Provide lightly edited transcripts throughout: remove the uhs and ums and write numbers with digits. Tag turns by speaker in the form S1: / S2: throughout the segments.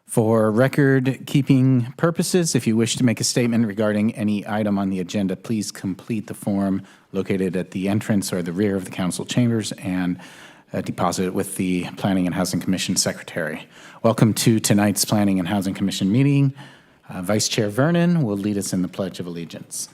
S1: For record-keeping purposes, if you wish to make a statement regarding any item on the agenda, please complete the form located at the entrance or the rear of the council chambers and deposit it with the Planning and Housing Commission Secretary. Welcome to tonight's Planning and Housing Commission meeting. Vice Chair Vernon will lead us in the Pledge of Allegiance.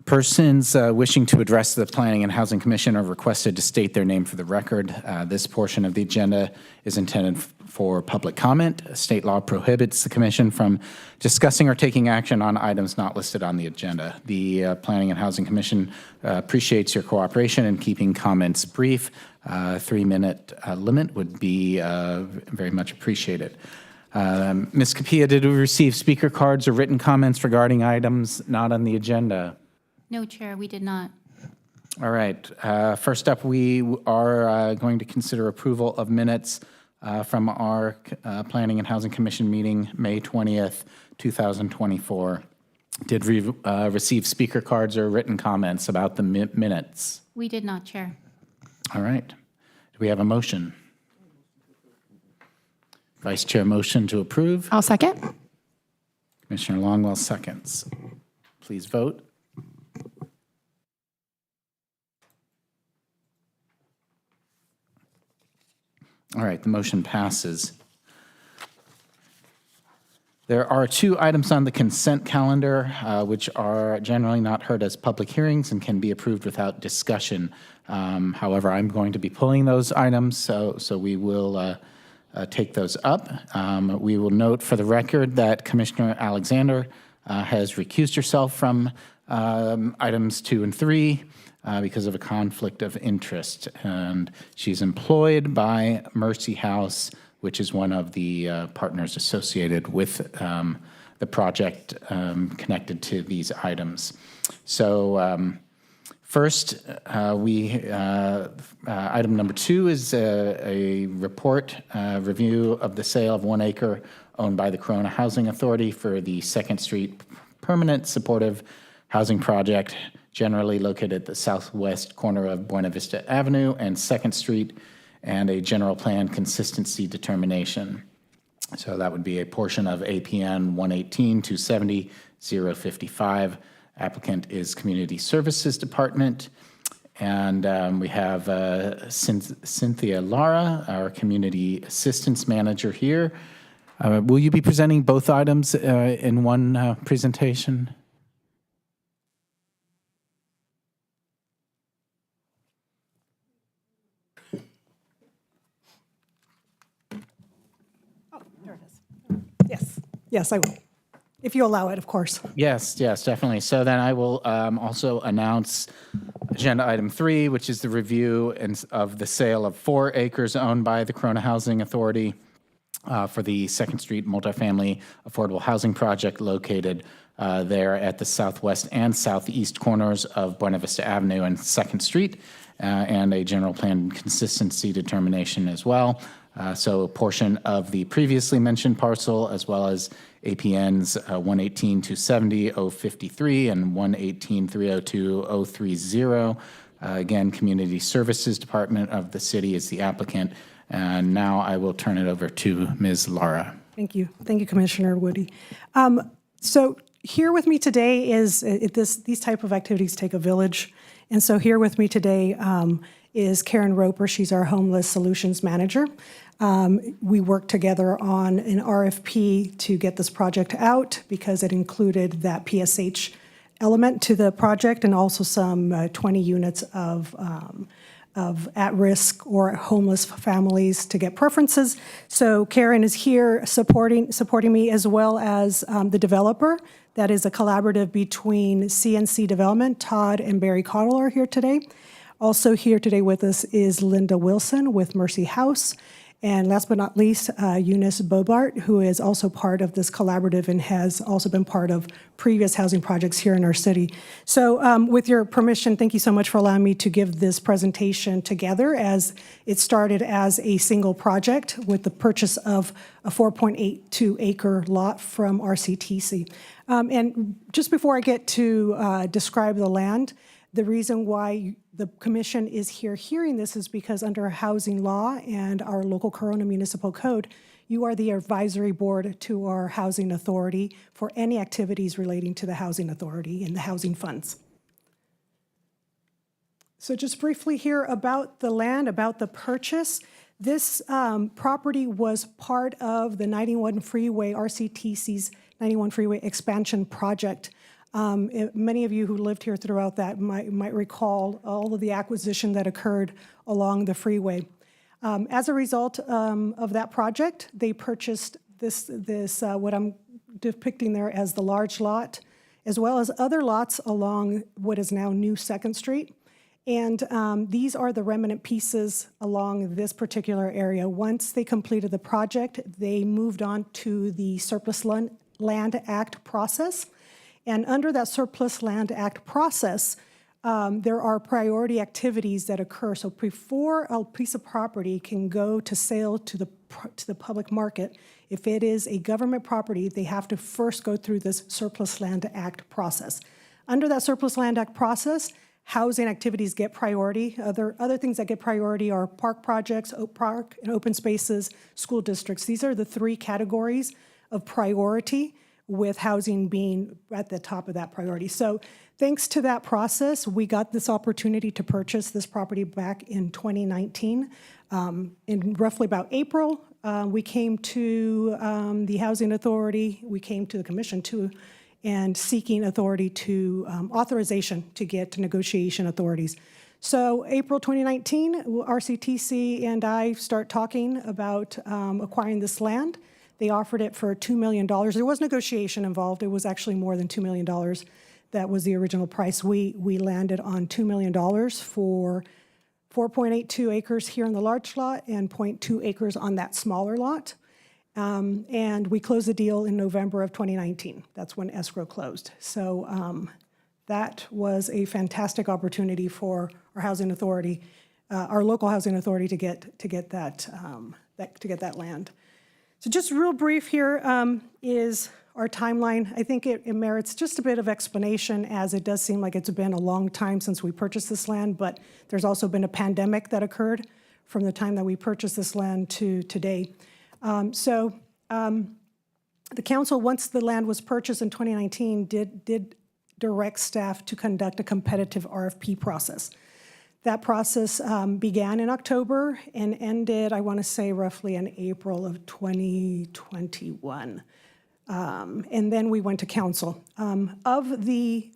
S1: Persons wishing to address the Planning and Housing Commission are requested to state their name for the record. This portion of the agenda is intended for public comment. State law prohibits the Commission from discussing or taking action on items not listed on the agenda. The Planning and Housing Commission appreciates your cooperation in keeping comments brief. 3-minute limit would be very much appreciated. Ms. Capilla, did we receive speaker cards or written comments regarding items not on the agenda?
S2: No, Chair, we did not.
S1: All right. First up, we are going to consider approval of minutes from our Planning and Housing Commission meeting, May 20th, 2024. Did we receive speaker cards or written comments about the minutes?
S2: We did not, Chair.
S1: All right. Do we have a motion? Vice Chair, motion to approve.
S3: I'll second.
S1: Commissioner Longwell seconds. Please vote. All right, the motion passes. There are 2 items on the consent calendar, which are generally not heard as public hearings and can be approved without discussion. However, I'm going to be pulling those items, so we will take those up. We will note for the record that Commissioner Alexander has recused herself from items 2 and 3. Because of a conflict of interest. And she's employed by Mercy House, which is one of the partners associated with the project connected to these items. So first, item number 2 is a report review of the sale of 1 acre owned by the Corona Housing Authority for the 2nd Street Permanent Supportive Housing Project, generally located at the southwest corner of Buena Vista Avenue and 2nd Street, and a general plan consistency determination. So that would be a portion of APN 118-270-055. Applicant is Community Services Department. And we have Cynthia Lara, our Community Assistance Manager here. Will you be presenting both items in one presentation?
S4: Yes, I will. If you allow it, of course.
S1: Yes, definitely. So then I will also announce agenda item 3, which is the review of the sale of 4 acres owned by the Corona Housing Authority for the 2nd Street multifamily affordable housing project located there at the southwest and southeast corners of Buena Vista Avenue and 2nd Street, and a general plan consistency determination as well. So a portion of the previously mentioned parcel, as well as APNs 118-270-053 and 118-302-030. Again, Community Services Department of the city is the applicant. And now I will turn it over to Ms. Lara.
S4: Thank you. Thank you, Commissioner Woody. So here with me today is, these type of activities take a village. And so here with me today is Karen Roper. She's our Homeless Solutions Manager. We worked together on an RFP to get this project out because it included that PSH element to the project and also some 20 units of at-risk or homeless families to get preferences. So Karen is here supporting me, as well as the developer. That is a collaborative between CNC Development. Todd and Barry Cottle are here today. Also here today with us is Linda Wilson with Mercy House. And last but not least, Eunice Bobart, who is also part of this collaborative and has also been part of previous housing projects here in our city. So with your permission, thank you so much for allowing me to give this presentation together, as it started as a single project with the purchase of a 4.82 acre lot from RCTC. And just before I get to describe the land, the reason why the commission is here hearing this is because under housing law and our local Corona Municipal Code, you are the advisory board to our housing authority for any activities relating to the housing authority and the housing funds. So just briefly here about the land, about the purchase. This property was part of the 91 Freeway, RCTC's 91 Freeway expansion project. Many of you who lived here throughout that might recall all of the acquisition that occurred along the freeway. As a result of that project, they purchased this what I'm depicting there as the large lot, as well as other lots along what is now New 2nd Street. And these are the remnant pieces along this particular area. Once they completed the project, they moved on to the Surplus Land Act process. And under that Surplus Land Act process, there are priority activities that occur. So before a piece of property can go to sale to the public market, if it is a government property, they have to first go through this Surplus Land Act process. Under that Surplus Land Act process, housing activities get priority. Other things that get priority are park projects, park and open spaces, school districts. These are the three categories of priority, with housing being at the top of that priority. So thanks to that process, we got this opportunity to purchase this property back in 2019. In roughly about April, we came to the Housing Authority, we came to the Commission too, and seeking authority to authorization to get to negotiation authorities. So April 2019, RCTC and I start talking about acquiring this land. They offered it for $2 million. There was negotiation involved. It was actually more than $2 million. That was the original price. We landed on $2 million for 4.82 acres here on the large lot and 0.2 acres on that smaller lot. And we closed the deal in November of 2019. That's when escrow closed. So that was a fantastic opportunity for our housing authority, our local housing authority, to get that land. So just real brief here is our timeline. I think it merits just a bit of explanation, as it does seem like it's been a long time since we purchased this land, but there's also been a pandemic that occurred from the time that we purchased this land to today. The council, once the land was purchased in 2019, did direct staff to conduct a competitive RFP process. That process began in October and ended, I want to say, roughly in April of 2021. And then we went to council. Of the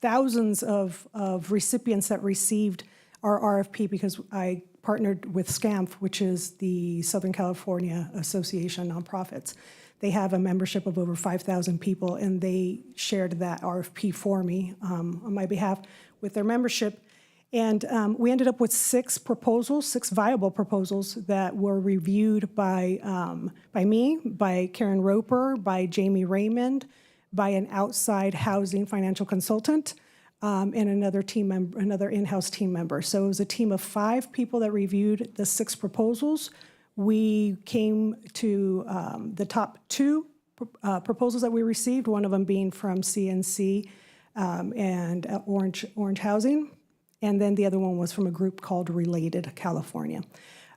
S4: thousands of recipients that received our RFP, because I partnered with SCAMF, which is the Southern California Association of Nonprofits. They have a membership of over 5,000 people, and they shared that RFP for me on my behalf with their membership. And we ended up with 6 viable proposals that were reviewed by me, by Karen Roper, by Jamie Raymond, by an outside housing financial consultant, and another in-house team member. So it was a team of 5 people that reviewed the 6 proposals. We came to the top 2 proposals that we received, one of them being from CNC and Orange Housing. And then the other one was from a group called Related California.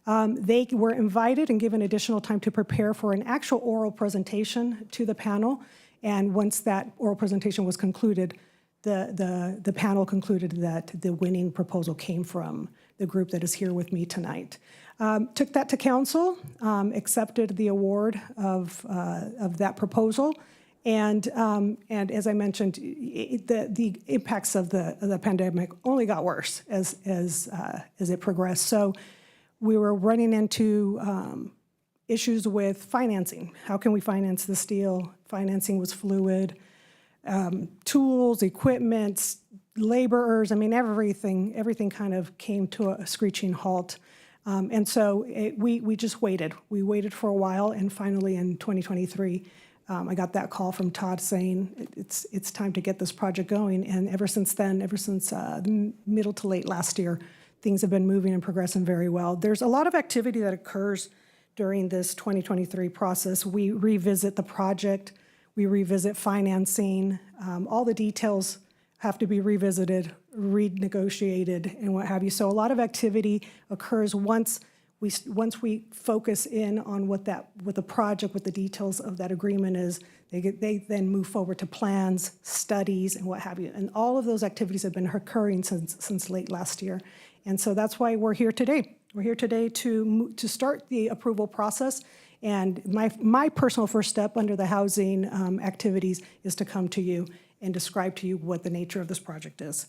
S4: They were invited and given additional time to prepare for an actual oral presentation to the panel. And once that oral presentation was concluded, the panel concluded that the winning proposal came from the group that is here with me tonight. Took that to council, accepted the award of that proposal. And as I mentioned, the impacts of the pandemic only got worse as it progressed. So we were running into issues with financing. How can we finance this deal? Financing was fluid. Tools, equipment, laborers, I mean, everything kind of came to a screeching halt. And so we just waited. We waited for a while, and finally in 2023, I got that call from Todd saying it's time to get this project going. And ever since then, ever since middle to late last year, things have been moving and progressing very well. There's a lot of activity that occurs during this 2023 process. We revisit the project, we revisit financing, all the details have to be revisited, renegotiated, and what have you. So a lot of activity occurs once we focus in on what the project, what the details of that agreement is. They then move forward to plans, studies, and what have you. And all of those activities have been occurring since late last year. And so that's why we're here today. We're here today to start the approval process. And my personal first step under the housing activities is to come to you and describe to you what the nature of this project is.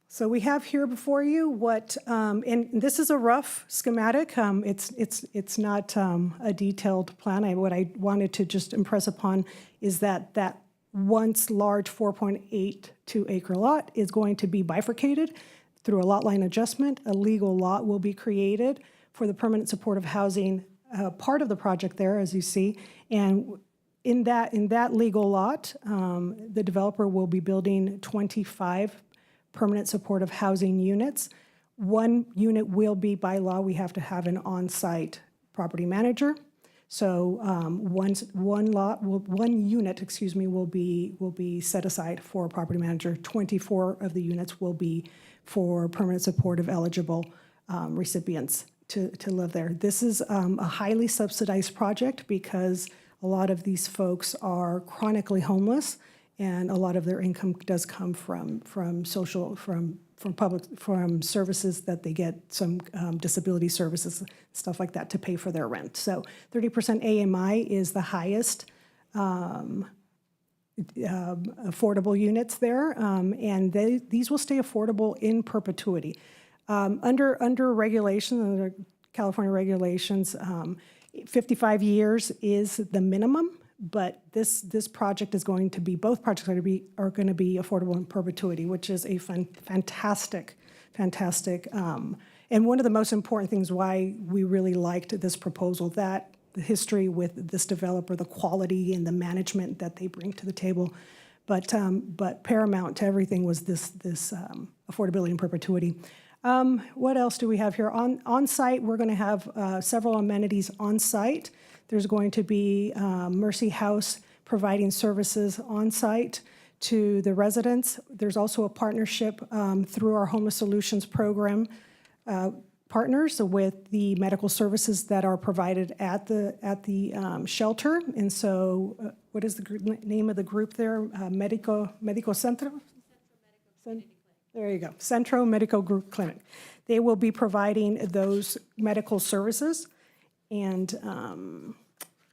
S4: So we have here before you what, and this is a rough schematic. It's not a detailed plan. What I wanted to just impress upon is that once large 4.82 acre lot is going to be bifurcated through a lot line adjustment. A legal lot will be created for the permanent supportive housing part of the project there, as you see. And in that legal lot, the developer will be building 25 permanent supportive housing units. One unit will be, by law, we have to have an on-site property manager. So one unit, will be set aside for a property manager. 24 of the units will be for permanent supportive eligible recipients to live there. This is a highly subsidized project because a lot of these folks are chronically homeless, and a lot of their income does come from services that they get, some disability services, stuff like that, to pay for their rent. So 30% AMI is the highest affordable units there, and these will stay affordable in perpetuity. Under regulations, under California regulations, 55 years is the minimum. But this project is going to be, both projects are going to be affordable in perpetuity, which is a fantastic, and one of the most important things why we really liked this proposal, that the history with this developer, the quality and the management that they bring to the table. But paramount to everything was this affordability in perpetuity. What else do we have here? On site, we're going to have several amenities on site. There's going to be Mercy House providing services on site to the residents. There's also a partnership through our Homeless Solutions Program partners with the medical services that are provided at the shelter. And so, what is the name of the group there? Medico Centro. There you go, Centro Medico Group Clinic. They will be providing those medical services. And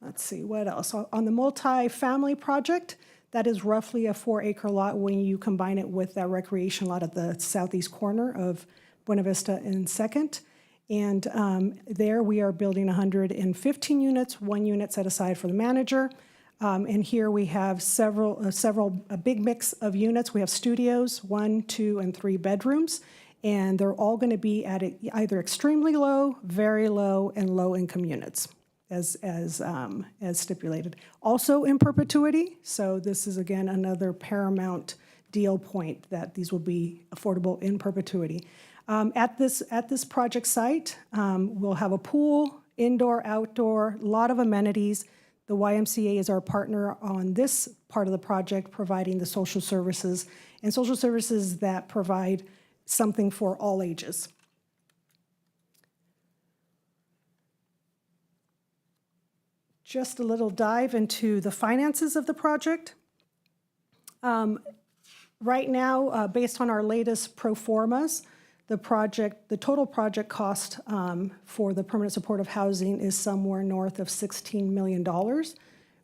S4: let's see, what else? On the multi-family project, that is roughly a 4-acre lot when you combine it with that recreation lot at the southeast corner of Buena Vista and 2nd. And there we are building 115 units, 1 unit set aside for the manager. And here we have a big mix of units. We have studios, 1, 2, and 3 bedrooms. And they're all going to be at either extremely low, very low, and low income units, as stipulated. Also in perpetuity. So this is again another paramount deal point that these will be affordable in perpetuity. At this project site, we'll have a pool, indoor, outdoor, a lot of amenities. The YMCA is our partner on this part of the project, providing the social services that provide something for all ages. Just a little dive into the finances of the project. Right now, based on our latest pro formas, the total project cost for the permanent supportive housing is somewhere north of $16 million,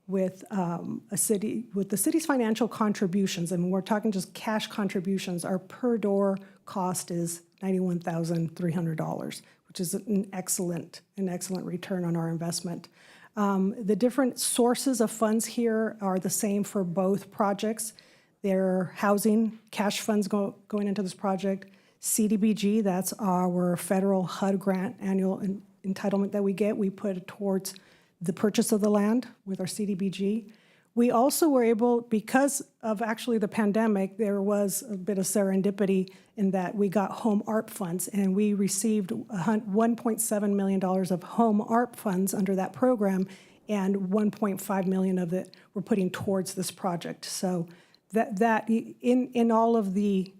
S4: with the city's financial contributions, and we're talking just cash contributions. Our per door cost is $91,300, which is an excellent return on our investment. The different sources of funds here are the same for both projects. They're housing, cash funds going into this project, CDBG, that's our federal HUD grant annual entitlement that we get. We put it towards the purchase of the land with our CDBG. We also were able, because of actually the pandemic, there was a bit of serendipity in that we got home ARP funds, and we received $1.7 million of home ARP funds under that program, and 1.5 million of it we're putting towards this project. So that in all of the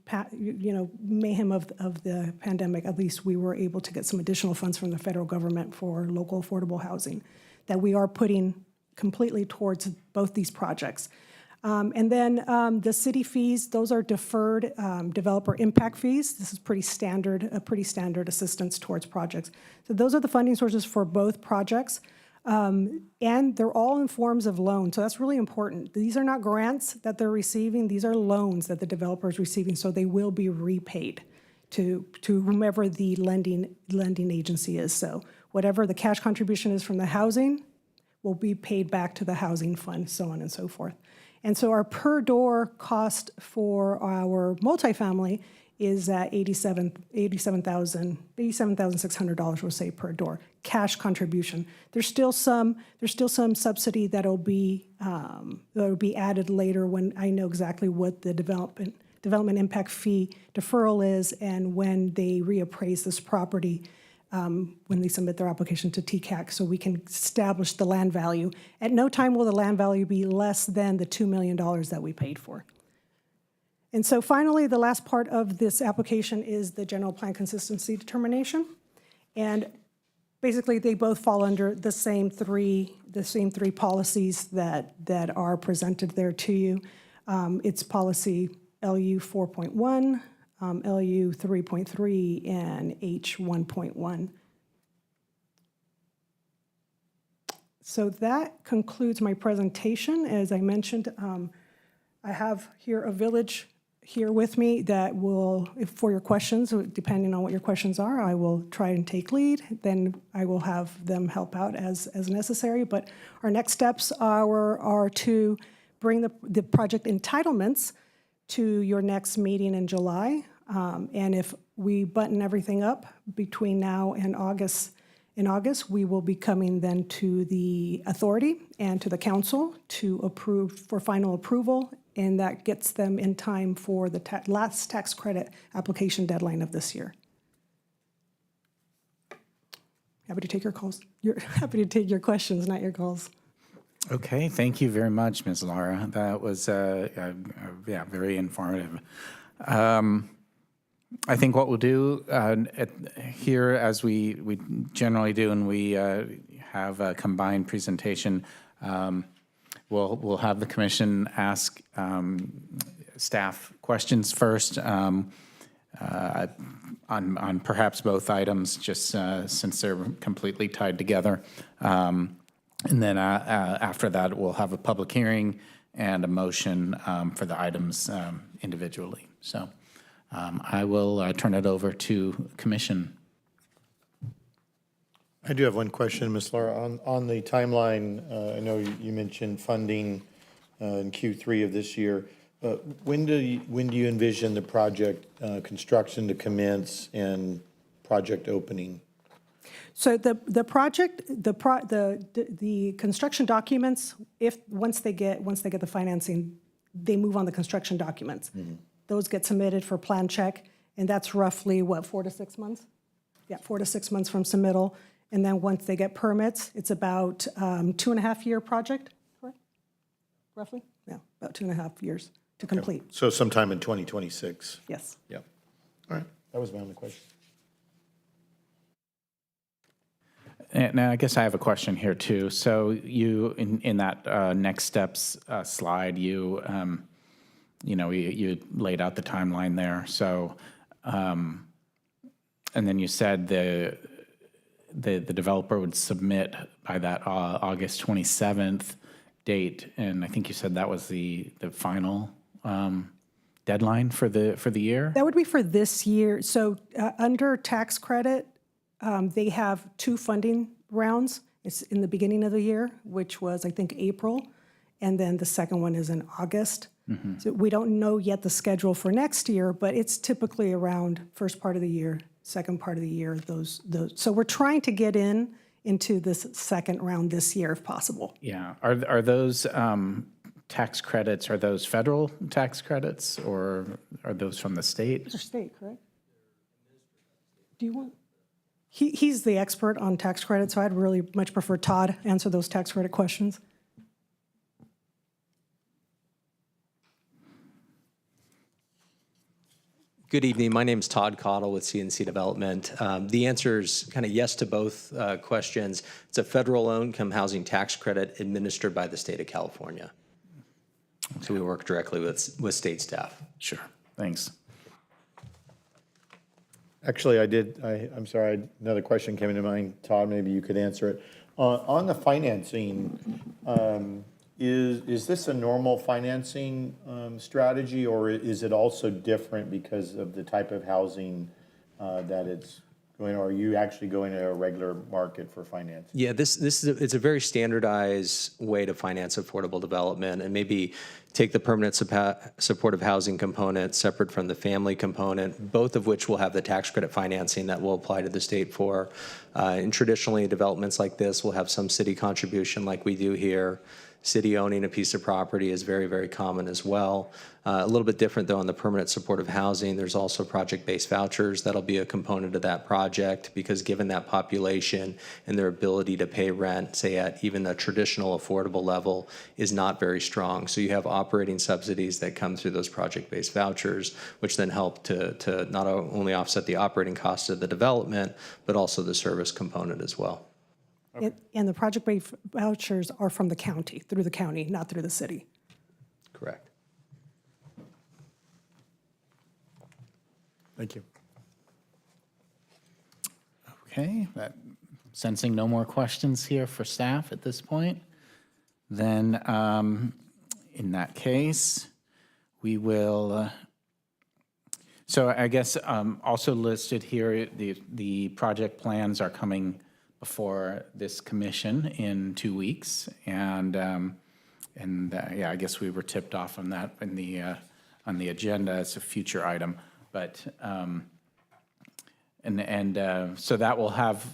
S4: mayhem of the pandemic, at least we were able to get some additional funds from the federal government for local affordable housing that we are putting completely towards both these projects. And then the city fees, those are deferred developer impact fees. This is a pretty standard assistance towards projects. So those are the funding sources for both projects. And they're all in forms of loans, so that's really important. These are not grants that they're receiving, these are loans that the developer is receiving, so they will be repaid to whomever the lending agency is. So whatever the cash contribution is from the housing will be paid back to the housing fund, so on and so forth. And so our per door cost for our multifamily is at $87,600, we'll say, per door, cash contribution. There's still some subsidy that'll be added later when I know exactly what the development impact fee deferral is and when they reappraise this property, when they submit their application to TCAC, so we can establish the land value. At no time will the land value be less than the $2 million that we paid for. And so finally, the last part of this application is the general plan consistency determination. And basically, they both fall under the same three policies that are presented there to you. It's policy LU 4.1, LU 3.3, and H 1.1. So that concludes my presentation. As I mentioned, I have here a village here with me that will, for your questions, depending on what your questions are, I will try and take lead. Then I will have them help out as necessary. But our next steps are to bring the project entitlements to your next meeting in July. And if we button everything up between now and August, we will be coming then to the authority and to the council to approve for final approval, and that gets them in time for the last tax credit application deadline of this year. Happy to take your calls. Happy to take your questions, not your calls.
S1: Okay, thank you very much, Ms. Lara. That was very informative. I think what we'll do here, as we generally do, and we have a combined presentation, we'll have the commission ask staff questions first on perhaps both items, just since they're completely tied together. And then after that, we'll have a public hearing and a motion for the items individually. So I will turn it over to commission.
S3: I do have one question, Ms. Lara. On the timeline, I know you mentioned funding in Q3 of this year. When do you envision the project construction to commence and project opening?
S4: So the construction documents, once they get the financing, they move on the construction documents. Mm-hmm. Those get submitted for plan check, and that's roughly, 4 to 6 months? Yeah, 4 to 6 months from submittal. And then once they get permits, it's about 2.5 year project, correct? Roughly? Yeah, about 2.5 years to complete.
S3: Okay. So sometime in 2026?
S4: Yes.
S3: Yep. All right, that was my only question.
S1: And I guess I have a question here too. So you, in that next steps slide, you laid out the timeline there. So, and then you said the developer would submit by that August 27th date, and I think you said that was the final deadline for the year.
S4: That would be for this year. So under tax credit, they have 2 funding rounds. It's in the beginning of the year, which was, I think, April, and then the second one is in August. So we don't know yet the schedule for next year, but it's typically around first part of the year, second part of the year, those. So we're trying to get into this second round this year if possible.
S1: Yeah. Are those tax credits, are those federal tax credits or are those from the state?
S4: Those are state, correct? Do you want? He's the expert on tax credits, so I'd really much prefer Todd answer those tax credit questions.
S5: Good evening. My name is Todd Cottle with CNC Development. The answer is kind of yes to both questions. It's a federal low-income housing tax credit administered by the state of California. So we work directly with state staff.
S1: Sure. Thanks.
S3: Actually, I'm sorry, another question came into mind. Todd, maybe you could answer it. On the financing, is this a normal financing strategy, or is it also different because of the type of housing that it's going, or are you actually going to a regular market for financing?
S5: Yeah, it's a very standardized way to finance affordable development, and maybe take the permanent supportive housing component separate from the family component, both of which will have the tax credit financing that will apply to the state for. And traditionally, developments like this will have some city contribution like we do here. City owning a piece of property is very, very common as well. A little bit different, though, on the permanent supportive housing. There's also project-based vouchers that'll be a component of that project, because given that population and their ability to pay rent, say at even a traditional affordable level, is not very strong. So you have operating subsidies that come through those project-based vouchers, which then help to not only offset the operating costs of the development, but also the service component as well.
S4: And the project-based vouchers are from the county, through the county, not through the city.
S5: Correct.
S3: Thank you.
S1: Okay. Sensing no more questions here for staff at this point, then in that case, we will. So I guess also listed here, the project plans are coming before this commission in 2 weeks, and yeah, I guess we were tipped off on that in on the agenda as a future item, but so that will have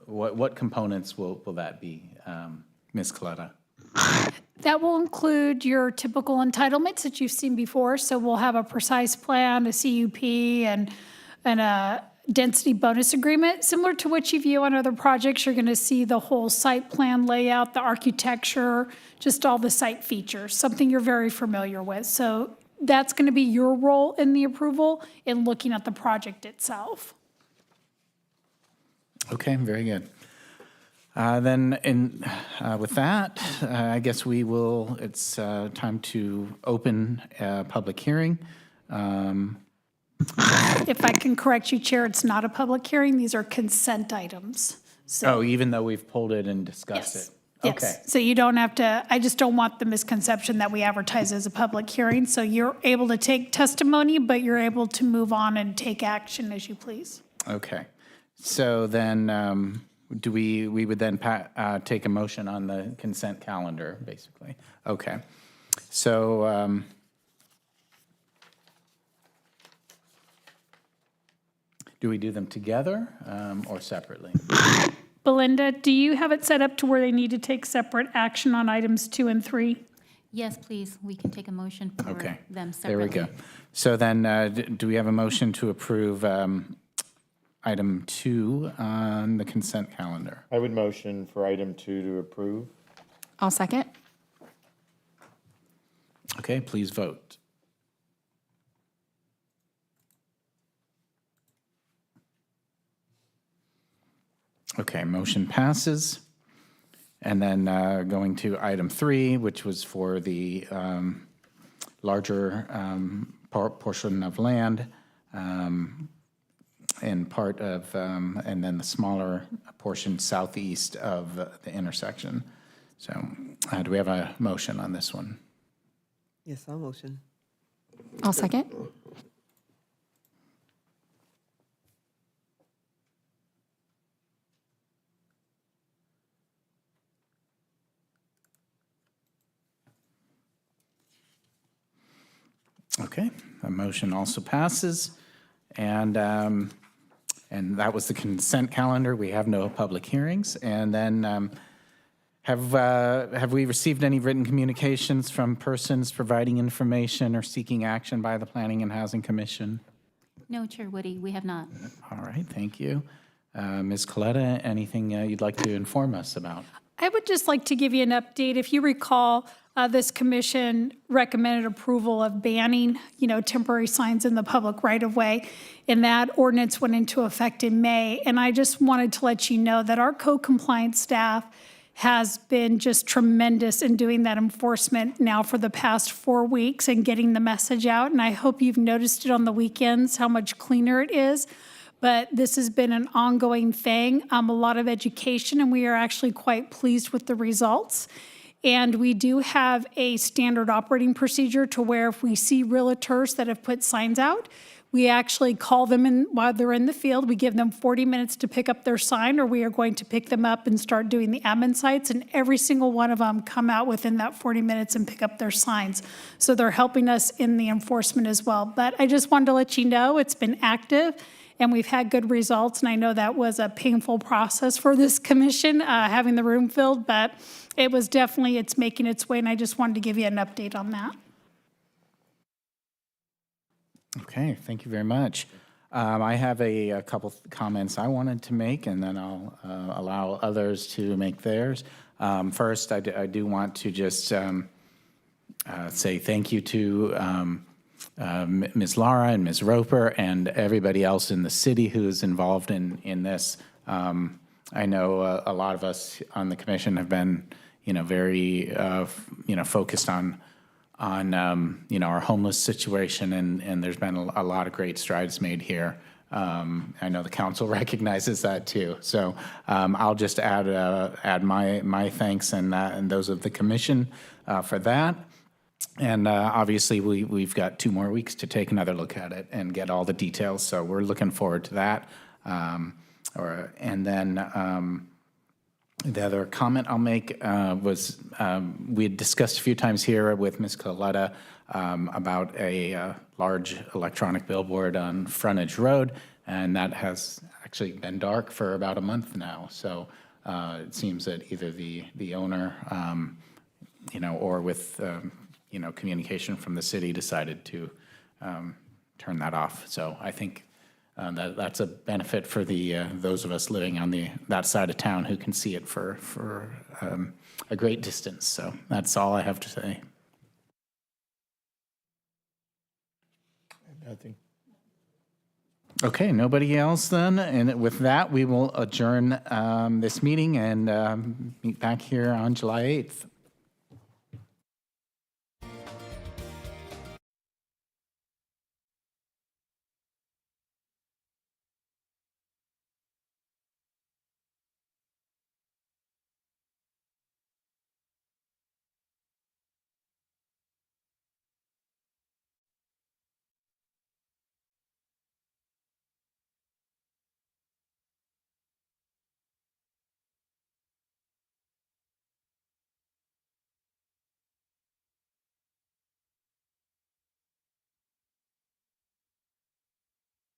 S1: what components will that be, Ms. Coletta?
S6: That will include your typical entitlements that you've seen before. So we'll have a precise plan, a CUP, and a density bonus agreement. Similar to what you view on other projects, you're going to see the whole site plan layout, the architecture, just all the site features, something you're very familiar with. So that's going to be your role in the approval in looking at the project itself.
S1: Okay, very good. Then with that, I guess we will, it's time to open a public hearing.
S6: If I can correct you, Chair, it's not a public hearing. These are consent items. So,
S1: Oh, even though we've pulled it and discussed
S6: yes.
S1: it?
S6: Yes.
S1: Okay,
S6: So you don't have to, I just don't want the misconception that we advertise as a public hearing. So you're able to take testimony, but you're able to move on and take action as you please.
S1: okay. So then, we would then take a motion on the consent calendar, basically? Okay. So, do we do them together or separately?
S6: Belinda, do you have it set up to where they need to take separate action on items 2 and 3?
S2: Yes, please, we can take a motion for
S1: Okay.
S2: them
S1: There we
S2: separately.
S1: go. So then, do we have a motion to approve item 2 on the consent calendar?
S3: I would motion for item 2 to approve.
S7: I'll second.
S1: Okay, please vote. Okay, motion passes. And then going to item 3, which was for the larger portion of land and part of, and then the smaller portion southeast of the intersection. So do we have a motion on this one?
S8: Yes, I'll motion.
S7: I'll second.
S1: Okay, the motion also passes. And that was the consent calendar. We have no public hearings. And then have we received any written communications from persons providing information or seeking action by the Planning and Housing Commission?
S2: No, Chair Woody, we have not.
S1: All right, thank you. Ms. Coletta, anything you'd like to inform us about?
S6: I would just like to give you an update. If you recall, this commission recommended approval of banning, temporary signs in the public right-of-way, and that ordinance went into effect in May. And I just wanted to let you know that our code compliance staff has been just tremendous in doing that enforcement now for the past 4 weeks and getting the message out. And I hope you've noticed it on the weekends, how much cleaner it is. But this has been an ongoing thing, a lot of education, and we are actually quite pleased with the results. And we do have a standard operating procedure to where if we see realtors that have put signs out, we actually call them in while they're in the field. We give them 40 minutes to pick up their sign, or we are going to pick them up and start doing the admin sites, and every single one of them come out within that 40 minutes and pick up their signs. So they're helping us in the enforcement as well. But I just wanted to let you know it's been active, and we've had good results. And I know that was a painful process for this commission, having the room filled, but it was definitely, it's making its way, and I just wanted to give you an update on that.
S1: Okay, thank you very much. I have a couple comments I wanted to make, and then I'll allow others to make theirs. First, I do want to just say thank you to Ms. Lara and Ms. Roper and everybody else in the city who is involved in this. I know a lot of us on the commission have been, very, focused on our homeless situation, and there's been a lot of great strides made here. I know the council recognizes that too. So I'll just add my thanks and those of the commission for that. And obviously, we've got 2 more weeks to take another look at it and get all the details. So we're looking forward to that. And then the other comment I'll make was we had discussed a few times here with Ms. Coletta about a large electronic billboard on Frontage Road, and that has actually been dark for about a month now. So it seems that either the owner, or with communication from the city, decided to turn that off. So I think that's a benefit for those of us living on that side of town who can see it for a great distance. So that's all I have to say.
S3: Nothing.
S1: Okay, nobody else then. And with that, we will adjourn this meeting and meet back here on July 8th.